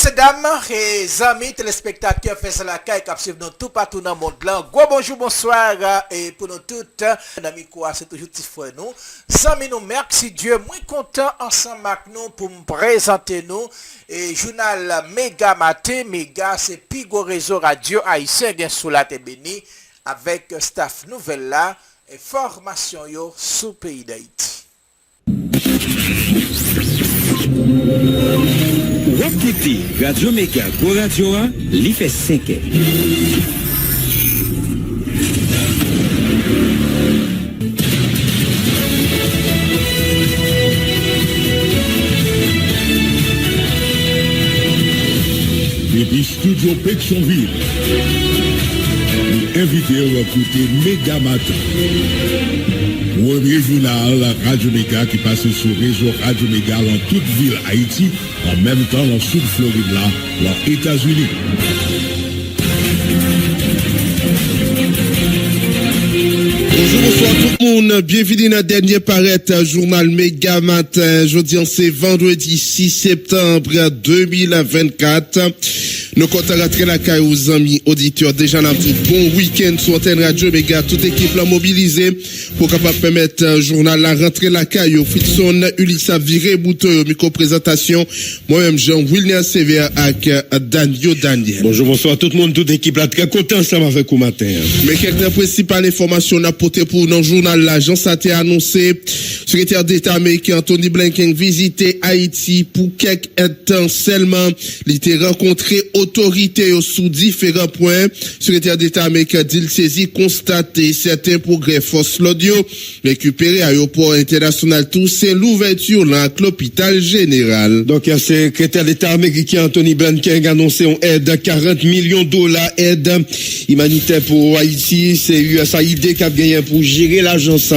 Messieurs, dames et amis téléspectateurs, fait la caille qui suivent nous tout partout dans le monde là. Gros bonjour, bonsoir et pour nous toutes, amis quoi, c'est toujours petit frère nous. Amis nous, merci Dieu, moi content ensemble avec nous pour me présenter nous et journal Méga Matin, Méga c'est Pigo réseau radio haïtien bien sous la béni avec staff nouvelle là et formation yo sous pays d'Haïti. Wapkiti, Radio Méga, Go Radio A, li fait 5 ans. Depuis Studio Pétionville, nous invitons à écouter Méga Matin. Premier journal Radio Méga qui passe sur le réseau Radio Méga dans toute ville Haïti, en même temps dans le sud Floride là, dans les États-Unis. Bonjour, bonsoir tout le monde. Bienvenue dans le dernier paraître journal Méga Matin. Jeudi, c'est vendredi 6 septembre 2024. Nous comptons rentrer la caille aux amis auditeurs. Déjà, dans tout bon week-end sur Antenne Radio Méga. Toute équipe là mobilisée pour capable permettre journal la rentrer la caille. Fritson, Ulissa, Viré, Bouteau, micro-présentation. Moi-même, Jean-William Sévère avec Daniel. Bonjour, bonsoir tout le monde. Toute équipe là très content ensemble avec vous matin. Mais quelques principales informations apportées pour dans le journal l'agence a été annoncé. Secrétaire d'État américain Anthony Blinken visité Haïti pour quelques temps seulement. Il était rencontré autorités sous différents points. Secrétaire d'État américain dit saisi constaté certains progrès force l'audio récupéré à l'aéroport international tout c'est l'ouverture là à l'hôpital général. Donc le secrétaire d'État américain Anthony Blinken a annoncé une aide de $40 millions aide humanitaire pour Haïti. C'est sa idée qu'a gagné pour gérer l'agence.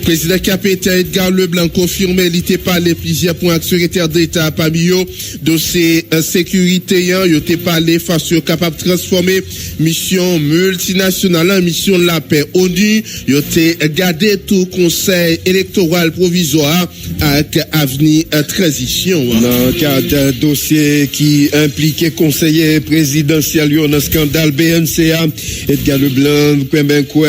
Président capitaine Edgar Leblanc confirmé il était parlé plusieurs points avec secrétaire d'État parmi eux dossier sécurité il était parlé façon capable de transformer mission multinationale en mission de la paix ONU il était gardé tout conseil électoral provisoire avec avenir transition dans le cadre d'un dossier qui impliquait conseiller présidentiel dans le scandale BNCA Edgar Leblanc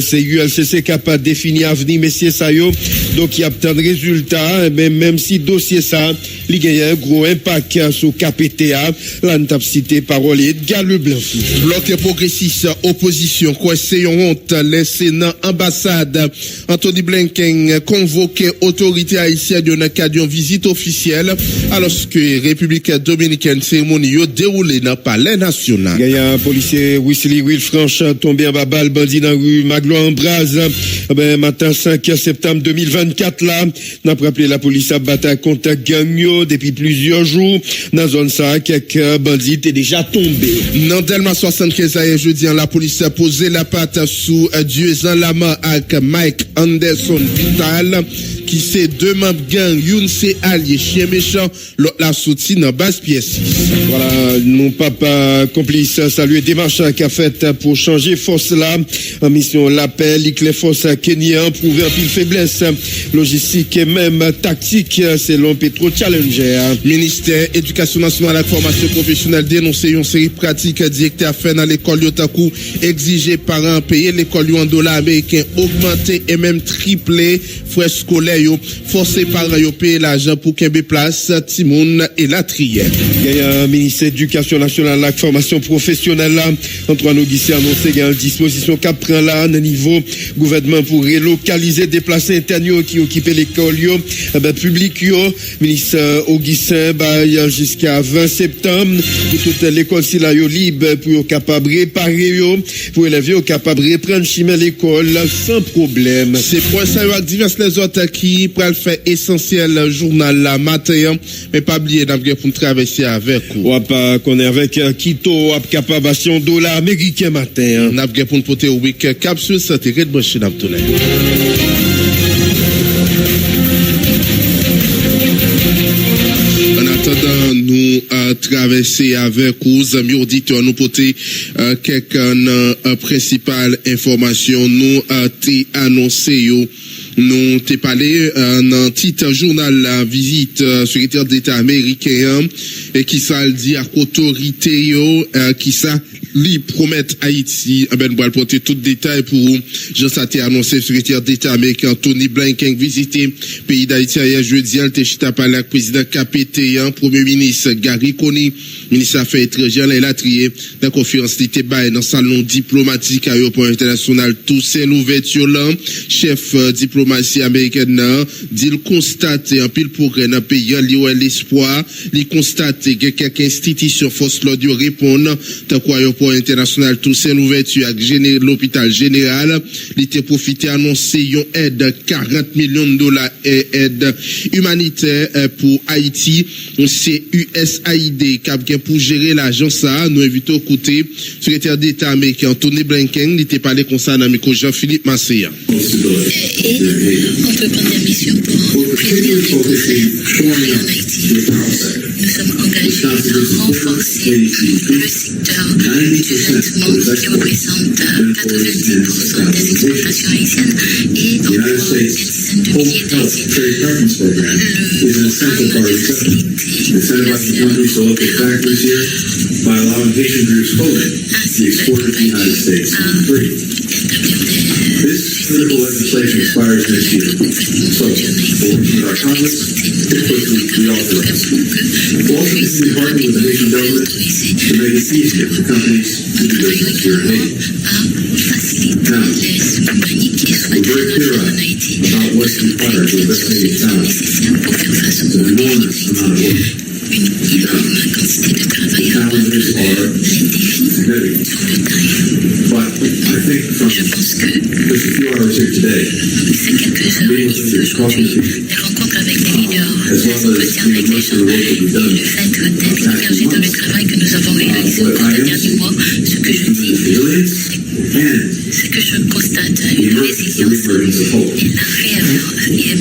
c'est ULCC capable de définir avenir messieurs Sayo donc il y a tant de résultats mais même si dossier ça il y a un gros impact sur KPTA là nous avons cité parole Edgar Leblanc bloc progressiste opposition quoi c'est honte les sénat ambassade Anthony Blinken convoqué autorité haïtienne dans le cadre d'une visite officielle alors que République dominicaine cérémonie déroulée dans le palais national. Il y a un policier Wesley Wilfranche tombé en balle bandit dans rue Magloire-en-Braz matin 5 septembre 2024 là n'a rappelé la police a battu contre gang depuis plusieurs jours dans zone ça quelques bandits étaient déjà tombés. Dans Delma 75 jeudi la police a posé la patte sous Dieusan Lama avec Mike Anderson Vital qui c'est deux membres gang une c'est allié chien méchant l'autre la soutien dans basse pièce. Voilà mon papa complice saluer démarche qu'a fait pour changer force là en mission l'appel les forces kenyan prouver en pile faiblesse logistique et même tactique selon Petro Challenger. Ministère éducation nationale et formation professionnelle dénoncé une série pratique directeur fait dans l'école Yotaku exiger parents payer l'école en dollars américains augmenter et même tripler frais scolaires forcer parents yo payer l'argent pour qu'un place Timoun et la trière. Il y a un ministère éducation nationale la formation professionnelle là Antoine Auguste annoncé une disposition qu'a prend là au niveau gouvernement pour relocaliser déplacer internes qui occupaient l'école public ministre Augustin jusqu'à 20 septembre pour toute l'école si la libre pour capable réparer pour élèves capable reprendre chemin l'école sans problème. C'est pour ça avec diverses les autres qui pour le faire essentiel journal la matin mais pas oublier d'avoir pour traverser avec ou pas qu'on est avec Quito capable $1 américain matin n'a pas pour porter au week capsule santé red branché d'Abdoulaye. En attendant nous traverser avec aux amis auditeurs nous porter quelques principales informations nous t'ai annoncé nous t'ai parlé dans titre journal la visite secrétaire d'État américain et qui ça le dit à autorité qui ça lui promettent Haïti ben va porter tout détail pour Jean Saté annoncé secrétaire d'État américain Tony Blinken visiter pays d'Haïti hier jeudi il était chita par le président KPT premier ministre Gary Coney ministre affaires étrangères Leila Trier dans conférence était bail dans salon diplomatique à aéroport international Toussaint Louverture là chef diplomatie américaine dit constate un pile progrès dans pays li l'espoir li constate que quelques institutions force l'ordre répondre tant qu'aéroport international Toussaint Louverture avec l'hôpital général il était profité annoncer une aide $40 millions aide humanitaire pour Haïti c'est USAID qui pour gérer l'argent ça nous invitons côté secrétaire d'État américain Tony Blinken il était parlé comme ça dans micro Jean-Philippe Masséa on peut prendre la mission pour prévenir les conflits en Haïti. Nous sommes engagés à renforcer le secteur du vêtement qui représente 90% des exportations haïtiennes et emploie des dizaines de milliers d'Haïtiens. Le programme de faciliter l'accès à ainsi que l'accompagner à établir Critical legislation expires next year. So, with our Congress, we authorize. We'll also continue partnering with the Haitian government to make it easier for companies to do business here in Haiti. Now, we're very clear about what's required to invest in Haiti talent. It's an enormous amount of work. Une énorme quantité de travail à Les défis sont de taille. Je pense que ces quelques heures ici aujourd'hui, les rencontres avec les leaders, les entretiens avec les gens et le fait d'être immergé dans le travail que nous avons réalisé au cours des derniers mois, ce que je dis, c'est que je constate une résilience et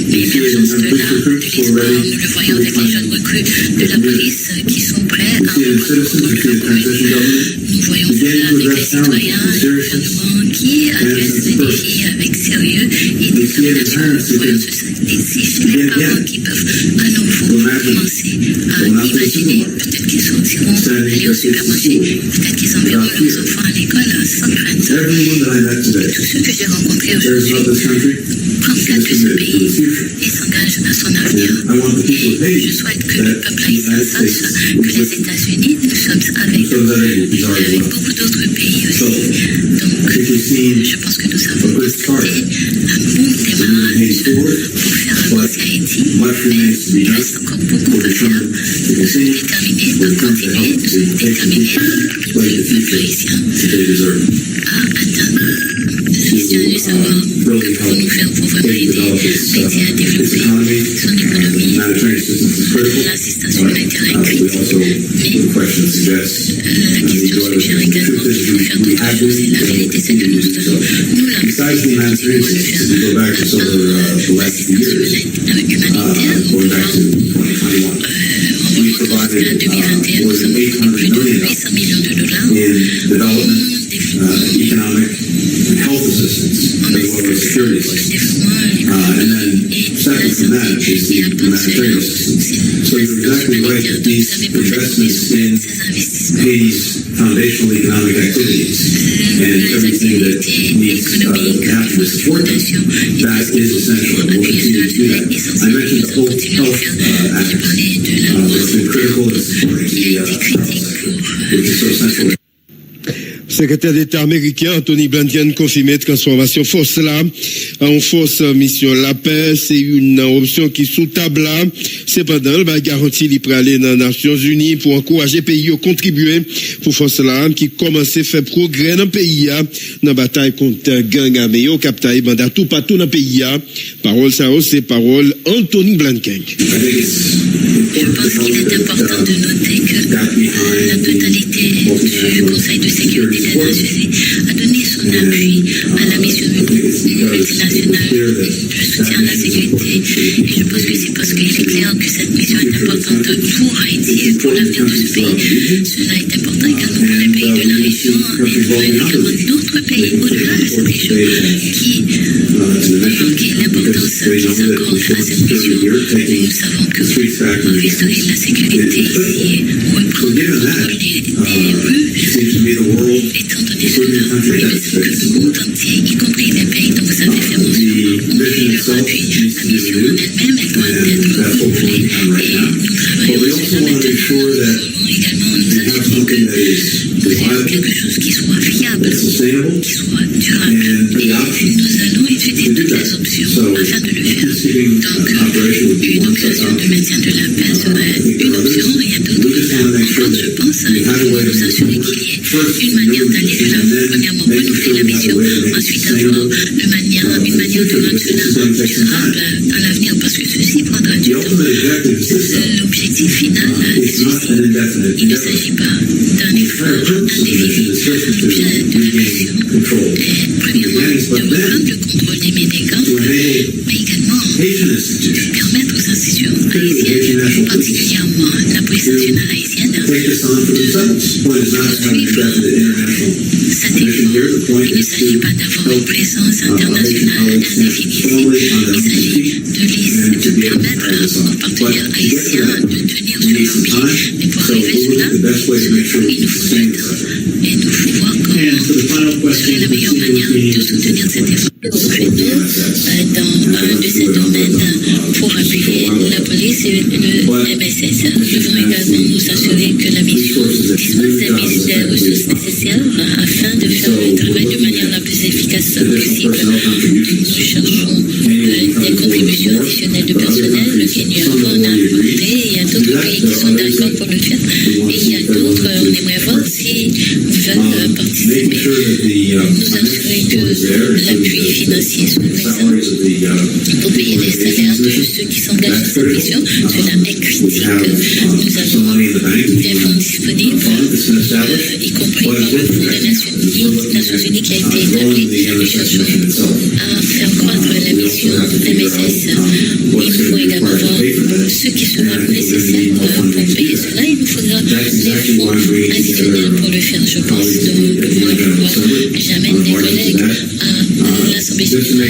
l'émergence de l'espoir. Nous le voyons avec les jeunes recrues de la police qui sont prêts à reprendre le gouvernement. Nous voyons cela avec les citoyens et le gouvernement qui adressent les défis avec sérieux et détermination. Nous voyons ceci chez les parents qui peuvent à nouveau commencer à imaginer peut-être qu'ils sortiront aller au supermarché, peut-être qu'ils enverront leurs enfants à l'école sans crainte. Tous ceux que j'ai rencontrés aujourd'hui prennent garde de ce pays et s'engagent à son avenir. Et je souhaite que le peuple haïtien sache que les États-Unis, nous sommes avec beaucoup d'autres pays aussi. Donc, je pense que nous avons constaté un bon démarrage pour faire avancer Haïti, mais il reste encore beaucoup à faire. Nous sommes déterminés à continuer, nous sommes déterminés le peuple haïtien à atteindre la mission du savoir. Que pouvons-nous faire pour vraiment aider Haïti à développer son économie? L'assistance humanitaire est critique, mais la question suggère également qu'il faut faire d'autres choses et la réalité c'est que nous donnons, nous la possibilité de le faire par l'assistance humanitaire. On peut voir jusqu'à 2021, nous sommes obtenus plus de $800 millions en développement, en assistance pour le développement, l'économie et la santé. Et à part cela, l'assistance humanitaire dont vous avez parfaitement ces investissements. Les activités économiques, les fondations, et parce qu'il faut appuyer cela, cela est essentiel. Nous devons continuer à le faire. J'ai parlé de la loi qui a été critique pour Secrétaire d'État américain Anthony Blinken confirmé transformation force là en force mission la paix, c'est une option qui sous table là. Cependant, il va garantir qu'il peut aller dans les Nations Unies pour encourager pays à contribuer pour force là qui commence à faire progrès dans le pays dans la bataille contre gang armé au capitaine mandat tout partout dans le pays. Parole ça c'est parole Anthony Blinken. Je pense qu'il est important de noter que la totalité du Conseil de sécurité des Nations Unies a donné son son appui à la mission multinationale de soutien à la sécurité. Et je pense que c'est parce qu'il est clair que cette mission est importante pour Haïti et pour l'avenir de ce pays. Cela est important également pour les pays de la région et pour également d'autres pays au-delà de cette région qui ont marqué l'importance qu'ils accordent à cette mission. Nous savons que restaurer la sécurité ici, reprendre le contrôle des rues, étant donné cela, il me semble que le monde entier, y compris les pays dont vous avez fait mention, ont donné leur appui. La mission en elle-même, elle doit être renouvelée et nous travaillons sur cela maintenant. Nous voulons également nous assurer que nous ayons quelque chose qui soit fiable, qui soit durable et nous allons étudier toutes les options afin de le faire. Donc, une opération de maintien de la paix serait une option, il y a d'autres. Encore, je pense, il faut nous assurer qu'il y ait une manière d'aller de l'avant. Premièrement, renouveler la mission, ensuite avoir une manière de rendre cela durable à l'avenir, parce que ceci prendra du temps. L'objectif final est ceci. Il ne s'agit pas d'un effort indéfini de la mission. Premièrement, de reprendre le contrôle des médicaments, mais également permettre aux institutions haïtiennes, particulièrement la police nationale haïtienne, de suivre cet effort. Il ne s'agit pas d'avoir une présence internationale indéfinie. Il s'agit de permettre aux partenaires haïtiens de tenir sur leur pied. Mais pour arriver à cela, il nous faut du temps. Et nous faut voir comment serait la meilleure manière de soutenir cet effort. Dans un de ces domaines pour appuyer la police et le MSS. Nous devons également nous assurer que la mission dispose des ressources nécessaires afin de faire le travail de manière la plus efficace possible. Nous cherchons des contributions additionnelles de personnel. Le Kenya en a apporté. Il y a d'autres pays qui sont d'accord pour le faire. Et il y a d'autres, on aimerait voir s'ils veulent participer. Nous assurer que l'appui financier soit présent pour payer les salaires de ceux qui s'engagent dans cette mission. Cela est critique. Nous avons des fonds disponibles, y compris par le Fonds des Nations Unies qui a été établi. Nous cherchons à faire croître la mission MSS. Il nous faut également voir ce qui sera nécessaire pour payer cela. Il nous faudra des fonds additionnels pour le faire, je pense. Donc, moi, j'amène des collègues à l'Assemblée générale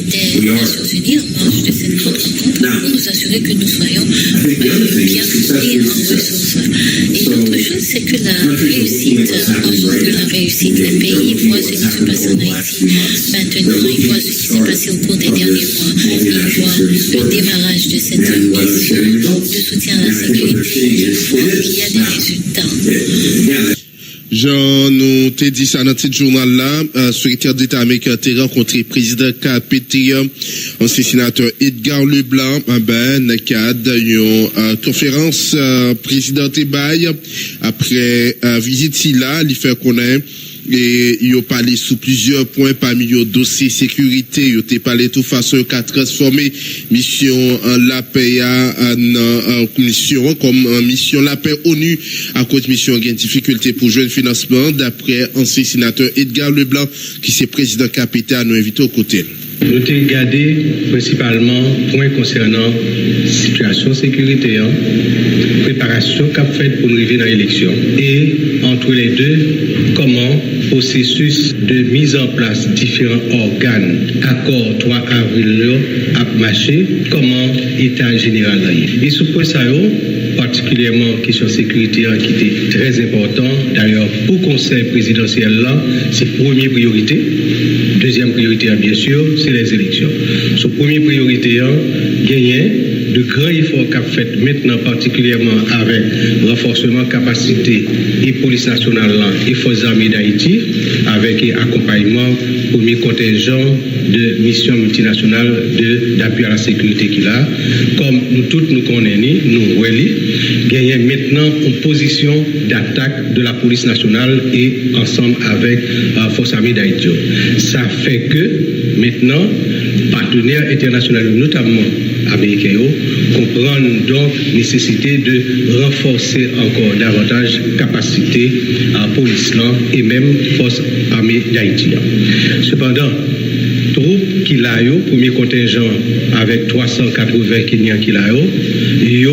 des Nations Unies en marge de cette grande rencontre pour nous assurer que nous soyons bien fournis en ressources. Et l'autre chose, c'est que la réussite, en dehors de la réussite, les pays voient ce qui se passe en Haïti. Maintenant, ils voient ce qui s'est passé au cours des derniers mois. Ils voient le démarrage de cette mission de soutien à la sécurité. Ils voient qu'il y a des résultats. Jean, nous t'ai dit ça dans ce journal-là, secrétaire d'État américain a rencontré président KPT, ancien sénateur Edgar Leblanc, dans le cadre d'une conférence président Baye. Après visite là, il fait connaître et il a parlé sous plusieurs points parmi les dossiers sécurité. Il a parlé de toute façon qu'a transformé mission en la paix en mission comme mission la paix ONU à cause de mission qui a une difficulté pour jouer le financement d'après ancien sénateur Edgar Leblanc qui c'est président capitaine à nous inviter aux côtés. Nous avons regardé principalement points concernant situation sécuritaire, préparation qu'a faite pour nous arriver dans l'élection et entre les deux, comment processus de mise en place différents organes, accord 3 avril a marché, comment État général là. Et ce point ça particulièrement question sécuritaire qui était très important. D'ailleurs, pour le conseil présidentiel là, c'est première priorité. Deuxième priorité, bien sûr, c'est les élections. Sur première priorité, gagner de grands efforts qu'a fait maintenant, particulièrement avec renforcement capacité et police nationale et forces armées d'Haïti, avec accompagnement premier contingent de mission multinationale d'appui à la sécurité qu'il a. Comme nous tous nous connaissons, nous gagner maintenant une position d'attaque de la police nationale et ensemble avec la force armée d'Haïti. Ça fait que maintenant, partenaires internationaux, notamment américains comprennent donc nécessité de renforcer encore davantage capacité à police et même force armée d'Haïti. Cependant, troupes qui l'a eu, premier contingent avec 380 Kenyans qui l'a eu,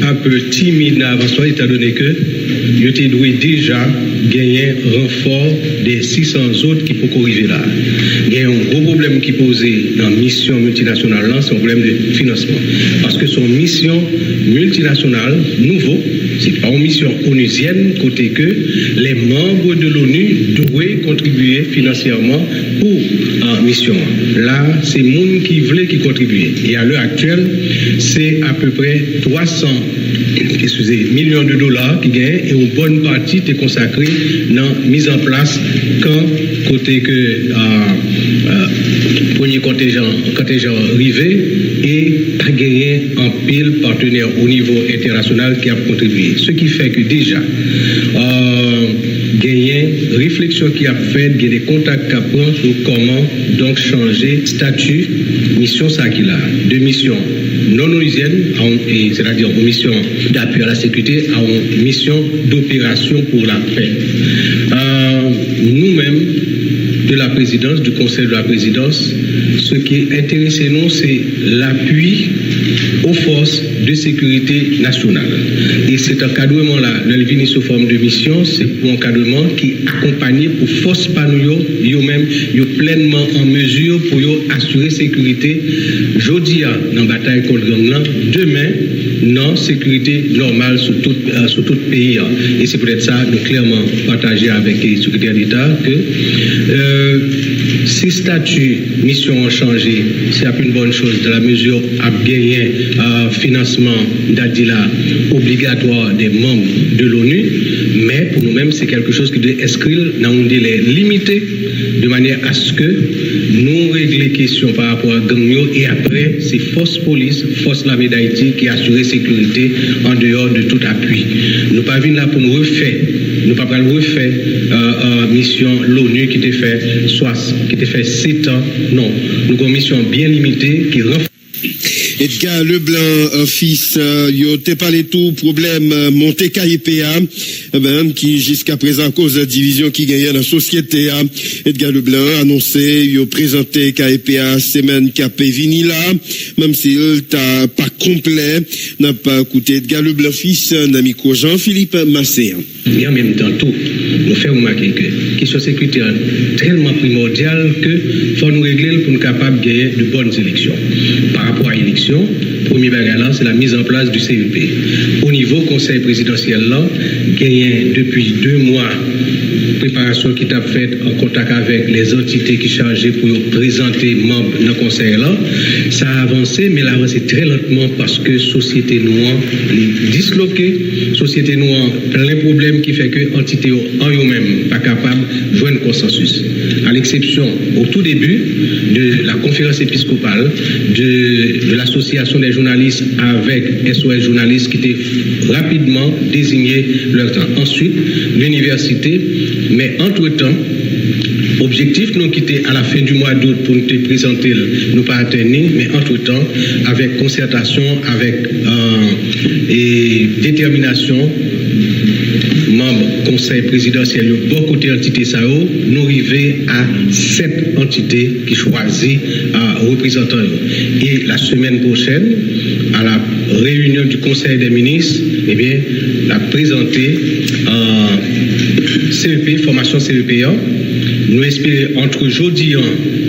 un peu timide avant ça, étant donné que il était doué déjà gagner renfort des 600 autres qui peuvent arriver là. Il y a un gros problème qui posé dans la mission multinationale là, c'est un problème de financement. Parce que son mission multinationale, nouveau, c'est pas une mission onusienne, côté que les membres de l'ONU doivent contribuer financièrement pour la mission. Là, c'est le monde qui voulait qui contribuer. Et à l'heure actuelle, c'est à peu près 300 millions de dollars qui gagnent et une bonne partie est consacrée dans la mise en place quand côté que premier contingent arrivé et a gagné en pile partenaire au niveau international qui a contribué. Ce qui fait que déjà gagné réflexion qui a fait, des contacts qui a pris sur comment donc changer statut mission ça qu'il a de mission non onusienne, c'est-à-dire une mission d'appui à la sécurité, à une mission d'opération pour la paix. Nous-mêmes, de la présidence, du conseil de la présidence, ce qui intéresse nous, c'est l'appui aux forces de sécurité nationale. Et cet encadrement-là, le venu sous forme de mission, c'est un encadrement qui accompagne pour force panouille, eux-mêmes, pleinement en mesure pour assurer sécurité, jeudi dans la bataille contre le gang, demain, non sécurité normale sur tout le pays. Et c'est peut-être ça, nous clairement partagé avec les secrétaires d'État que si statut mission ont changé, c'est une bonne chose dans la mesure à gagner financement d'Adila obligatoire des membres de l'ONU, mais pour nous-mêmes c'est quelque chose qui doit inscrire dans un délai limité de manière à ce que nous réglions les questions par rapport à Gagnon et après c'est force police, force l'armée d'Haïti qui assure sécurité en dehors de tout appui. Nous ne pas venir là pour nous refaire. Nous ne pas refaire mission l'ONU qui était fait 7 ans. Non, nous avons une mission bien limitée qui renforce. Edgar Leblanc, fils, yo te parlé tout problème monté KIPA, qui jusqu'à présent cause de division qui gagne dans la société. Edgar Leblanc annoncé, yo présenté KIPA semaine qui a vini là, même s'il t'a pas complet, n'a pas écouté Edgar Leblanc, fils, d'amico Jean-Philippe Massé. Et en même temps, tout, nous faisons remarquer que la question sécuritaire est tellement primordiale que faut nous régler pour nous capables de gagner de bonnes élections. Par rapport à l'élection, premier bagage là, c'est la mise en place du CEP. Au niveau conseil présidentiel là, gagné depuis 2 mois préparation qui t'a faite en contact avec les entités qui chargées pour présenter membres dans le conseil là, ça a avancé, mais là avancé très lentement parce que société noire est disloquée, société noire plein de problèmes qui fait que entités en eux-mêmes pas capables de joindre consensus. À l'exception au tout début de la conférence épiscopale, de l'association des journalistes avec SOS journalistes qui étaient rapidement désignés leur temps. Ensuite, l'université, mais entre-temps, objectif nous quitté à la fin du mois d'août pour nous présenter, nous pas atteindre, mais entre-temps, avec concertation, avec et détermination, membres conseil présidentiel, beaucoup d'entités, nous arrivons à 7 entités qui choisissent représentants. Et la semaine prochaine, à la réunion du conseil des ministres, eh bien, la présenter CEP, formation CEP1. Nous espérons entre jeudi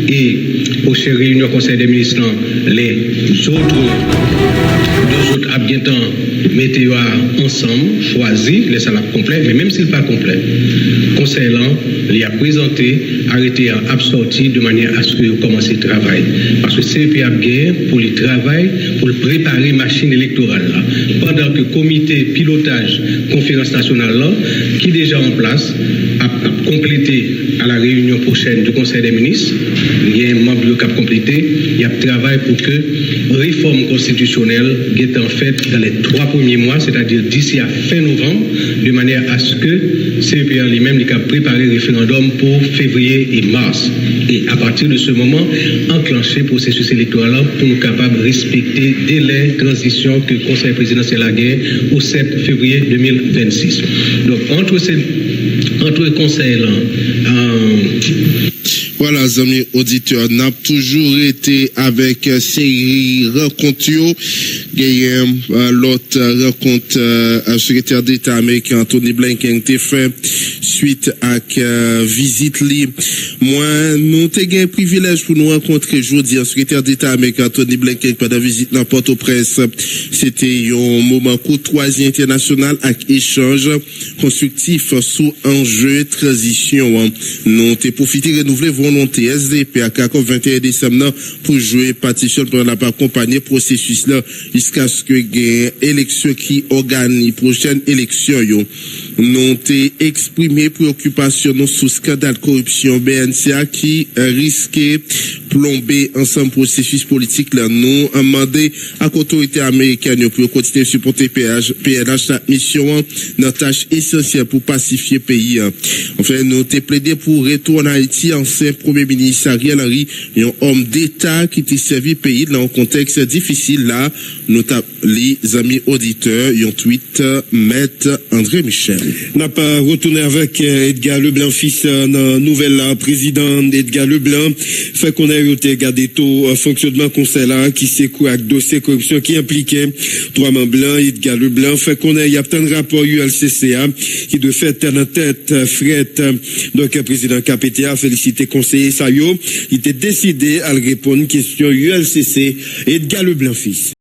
et prochaine réunion du conseil des ministres, les autres habitants mettez ensemble, choisi, les salades complètes, mais même s'il n'est pas complet, conseil là, il a présenté, arrêté à absortir de manière à ce que vous commencez le travail. Parce que CEP a gagné pour le travail, pour le préparer machine électorale là. Pendant que le comité pilotage conférence nationale là, qui est déjà en place, à compléter à la réunion prochaine du Conseil des ministres. Il y a un membre qui a complété. Il y a travail pour que réforme constitutionnelle est en fait dans les 3 premiers mois, c'est-à-dire d'ici à fin novembre, de manière à ce que CEPR lui-même a préparé le référendum pour février et mars. Et à partir de ce moment, enclencher le processus électoral pour nous capables de respecter dès les transitions que le Conseil présidentiel a gagné au 7 février 2026. Donc, entre le Conseil là, voilà, amis auditeurs, n'a toujours été avec série rencontre. L'autre rencontre secrétaire d'État américain Anthony Blinken a fait suite à visite li. Moi, nous avons un privilège pour nous rencontrer aujourd'hui un secrétaire d'État américain Anthony Blinken pendant visite dans Port-au-Prince. C'était un moment courtoisie international avec échange constructif sous enjeu transition. Nous avons profité de renouveler volonté SDP à 21 décembre pour jouer partition pour la accompagner processus là jusqu'à ce que les élections qui organisent prochaine élection yo. Nous avons exprimé préoccupation sous scandale corruption BNCA qui risquait plomber ensemble processus politique là. Nous avons demandé à l'autorité américaine pour continuer à supporter PNH la mission dans tâche essentielle pour pacifier le pays. Enfin, nous avons plaidé pour retour en Haïti, ancien premier ministre Ariel Henry, un homme d'État qui a servi le pays dans un contexte difficile là, notamment les amis auditeurs, un tweet, maître André Michel. N'a pas retourné avec Edgar Leblanc, fils nouvelle président Edgar Leblanc, fait qu'on a regardé tout fonctionnement conseil là, qui s'écoule avec dossier corruption qui impliquait 3 membres blancs, Edgar Leblanc, fait qu'on a, il y a un rapport ULCCA qui doit faire tête en tête, Fred, donc président KPTA, félicité conseiller Sayo, il était décidé à répondre question ULCC Edgar Leblanc, fils.